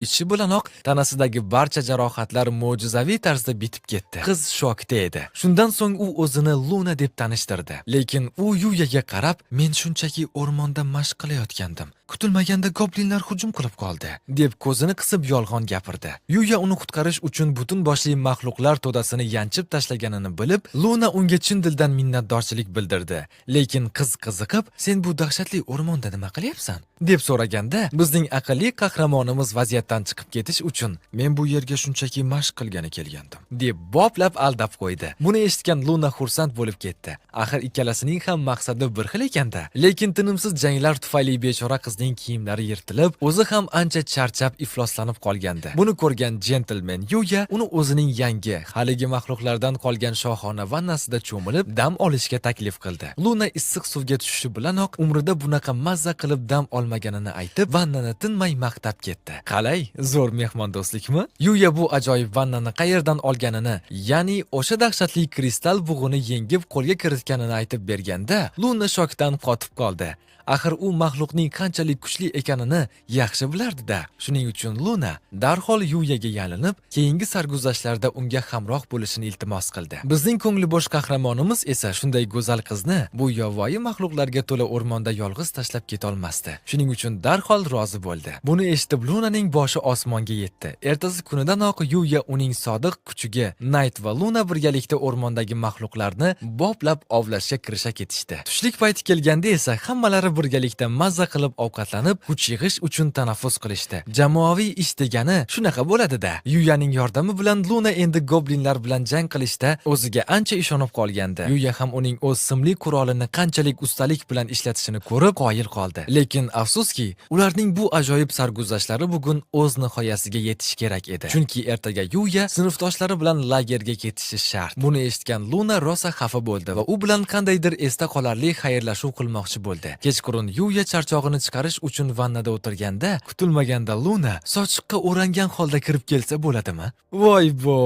Ishi bilanoq tanasidagi barcha jarohatlar mo'jizaviy tarzda bitib ketdi. Qiz shokda edi. Shundan so'ng u o'zini Luna deb tanishtirdi. Lekin u Yuyaga qarab, "Men shunchaki o'rmonda mashq qilayotgandim. Kutilmaganda goblinlar hujum qilib qoldi", deb ko'zini qisib yolg'on gapirdi. Yuya uni qutqarish uchun butun boshli maxluqlar to'dasini yanchib tashlaganini bilib, Luna unga chin dildan minnatdorchilik bildirdi. Lekin qiz qiziqib, "Sen bu dahshatli o'rmonda nima qilyapsan?" deb so'raganda, bizning aqlli qahramonimiz vaziyatdan chiqib ketish uchun "Men bu yerga shunchaki mashq qilgani kelgandim", deb boplab aldab qo'ydi. Buni eshitgan Luna xursand bo'lib ketdi. Axir ikkalasining ham maqsadi bir xil ekanda. Lekin tinimsiz janglar tufayli bechora qizning kiyimlari yirtilib, o'zi ham ancha charchab ifloslanib qolgandi. Buni ko'rgan jentelmen Yuya uni o'zining yangi, haligi maxluqlardan qolgan shohona vannasida cho'milib dam olishga taklif qildi. Luna issiq suvga tushishi bilanoq umrida bunaqa mazza qilib dam olmaganini aytib, vannani tinmay maqtab ketdi. Qalay, zo'r mehmondo'stlikmi? Yuya bu ajoyib vannani qayerdan olganini, ya'ni o'sha dahshatli kristal bug'uni yengib qo'lga kiritganini aytib berganda, Luna shokdan qotib qoldi. Axir u maxluqning qanchalik kuchli ekanini yaxshi bilardi-da. Shuning uchun Luna darhol Yuyaga yalinib, keyingi sarguzashtlarda unga hamroh bo'lishini iltimos qildi. Bizning ko'ngli bo'sh qahramonimiz esa shunday go'zal qizni bu yovvoyi maxluqlarga to'la o'rmonda yolg'iz tashlab keta olmasdi. Shuning uchun darhol rozi bo'ldi. Buni eshitib Lunaning boshi osmonga yetdi. Ertasi kunidanoq Yuya uning sodiq kuchiga Night va Luna birgalikda o'rmondagi maxluqlarni boplab ovlashga kirisha ketishdi. Tushlik payti kelganda esa hammalari birgalikda mazza qilib ovqatlanib, kuch yig'ish uchun tanaffus qilishdi. Jamoaviy ish degani shunaqa bo'ladi-da. Yuyaning yordami bilan Luna endi goblinlar bilan jang qilishda o'ziga ancha ishonib qolgandi. Yuya ham uning o'z simli qurolini qanchalik ustalik bilan ishlatishini ko'rib qoyil qoldi. Lekin afsuski, ularning bu ajoyib sarguzashtlari bugun o'z nihoyasiga yetish kerak edi. Chunki ertaga Yuya sinfdoshlari bilan lagerga ketishi shart. Buni eshitgan Luna rosa xafa bo'ldi va u bilan qandaydir esda qolarli xayrlashuv qilmoqchi bo'ldi. Kechqurun Yuya charchog'ini chiqarish uchun vannada o'tirganda, kutilmaganda Luna sochiqqa o'rangan holda kirib kelsa bo'ladimi? Voy bo!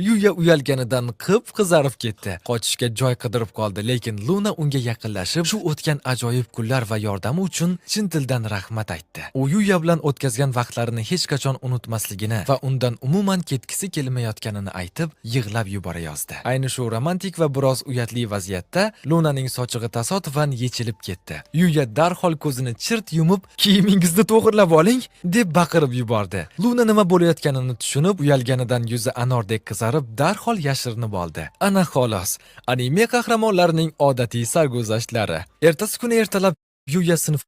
Yuya uyalganidan qip-qizarib ketdi. Qochishga joy qidirib qoldi, lekin Luna unga yaqinlashib, shu o'tgan ajoyib kunlar va yordami uchun chin dildan rahmat aytdi. U Yuya bilan o'tkazgan vaqtlarini hech qachon unutmasligini va undan umuman ketgisi kelmayotganini aytib, yig'lab yuborayozdi. Ayni shu romantik va biroz uyatli vaziyatda Lunaning sochig'i tasodifan yechilib ketdi. Yuya darhol ko'zini chirt yumib, "Kiyimingizni to'g'irlab oling", deb baqirib yubordi. Luna nima bo'layotganini tushunib, uyalganidan yuzi anordek qizarib, darhol yashirinib oldi. Ana xolos, anime qahramonlarining odatiy sarguzashtlari. Ertasi kuni ertalab Yuya sinf